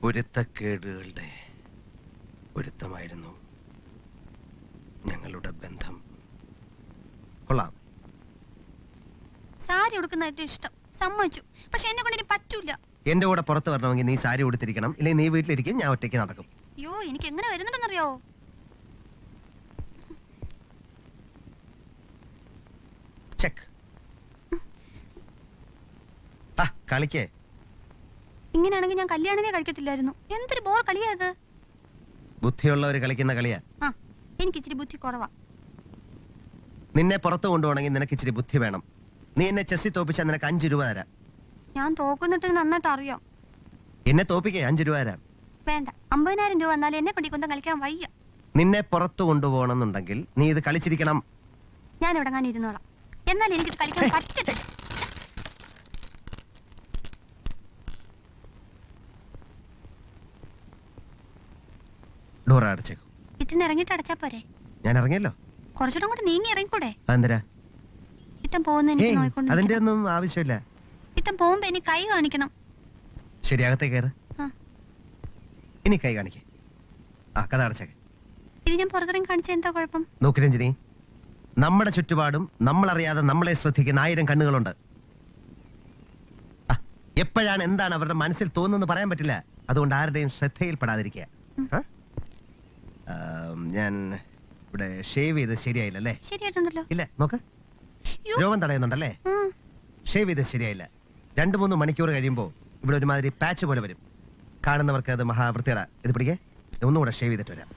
പൊരുത്തക്കേടുകളുടെ പൊരുത്തമായിരുന്നു ഞങ്ങളുടെ ബന്ധം. കൊള്ളാം. സാരി ഉടുക്കുന്നതായിട്ട് ഇഷ്ടം, സമ്മതിച്ചു. പക്ഷെ എന്നെ കൊണ്ട് ഇനി പറ്റൂല. എന്റെ കൂടെ പുറത്ത് വരണമെങ്കിൽ നീ സാരി ഉടുത്തിരിക്കണം, ഇല്ലെങ്കിൽ നീ വീട്ടിലിരിക്കും, ഞാൻ ഒറ്റയ്ക്ക് നടക്കും. അയ്യോ, എനിക്ക് എങ്ങനെ വരുന്നുണ്ടെന്നറിയോ? ചെക്ക്. കളിക്കേ. ഇങ്ങനെയാണെങ്കിൽ ഞാൻ കല്യാണമേ കഴിക്കത്തില്ലായിരുന്നു. എന്തൊരു ബോർ കളിയാ അത്. ബുദ്ധിയുള്ളവർ കളിക്കുന്ന കളിയാ. എനിക്ക് ഇച്ചിരി ബുദ്ധി കുറവാ. നിന്നെ പുറത്ത് കൊണ്ടുപോകണമെങ്കിൽ നിനക്ക് ഇച്ചിരി ബുദ്ധി വേണം. നീ എന്നെ ചെസ്സിൽ തോപ്പിച്ചാൽ നിനക്ക് 5 രൂപ തരാം. ഞാൻ തോക്കുന്നിട്ട് നന്നായിട്ട് അറിയാം. എന്നെ തോപ്പിക്കേ, 5 രൂപ തരാം. വേണ്ട, 50,000 രൂപ വന്നാലും എന്നെ കൊണ്ട് കൊന്തം കളിക്കാൻ വയ്യ. നിന്നെ പുറത്ത് കൊണ്ടുപോകണമെന്നുണ്ടെങ്കിൽ നീ ഇത് കളിച്ചിരിക്കണം. ഞാൻ എവിടെങ്ങാൻ ഇരുന്നോളാം, എന്നാൽ എനിക്ക് കളിക്കാൻ പറ്റത്തില്ല. ഡോർ അടച്ചേക്കും. ഇട്ടിന്ന് ഇറങ്ങിട്ട് അടച്ചാ പോരെ? ഞാൻ ഇറങ്ങിയല്ലോ. കുറച്ചുകൂടെ കൂടെ നീങ്ങി ഇറങ്ങിക്കൂടെ? അതെന്തിനാ? ഇട്ടം പോകുന്ന എനിക്ക് നോയിക്കൊണ്ട്. അതിന്റെ ഒന്നും ആവശ്യമില്ല. ഇട്ടം പോകുമ്പോ എനിക്ക് കൈ കാണിക്കണം. ശരി, അകത്തേ കയറ്. ഇനി കൈ കാണിക്കേ. കഥ അടച്ചേക്കെ. ഇത് ഞാൻ പുറത്തിറങ്ങി കാണിച്ച എന്താ കുഴപ്പം? നോക്ക് രഞ്ജിനി, നമ്മുടെ ചുറ്റുപാടും നമ്മളറിയാതെ നമ്മളെ ശ്രദ്ധിക്കുന്ന 1000 കണ്ണുകളുണ്ട്. എപ്പോഴാണ് എന്താണ് അവരുടെ മനസ്സിൽ തോന്നുന്നത് പറയാൻ പറ്റില്ല. അതുകൊണ്ട് ആരുടെയും ശ്രദ്ധയിൽപ്പെടാതിരിക്കുക. ഞാൻ ഇവിടെ ഷേവ് ചെയ്ത് ശരിയായില്ലല്ലേ? ശരിയായിട്ടുണ്ടല്ലോ. ഇല്ല, നോക്ക്, രോഗം തടയുന്നുണ്ടല്ലേ? ഷേവ് ചെയ്ത് ശരിയായില്ല. 2-3 മണിക്കൂർ കഴിയുമ്പോ ഇവിടെ ഒരുമാതിരി പാച്ച് പോലെ വരും. കാണുന്നവർക്ക് അത് മഹാവൃത്തിയുടെ. ഇത് പിടിക്കേ, ഒന്നുകൂടെ ഷേവ് ചെയ്തിട്ട് വരാം.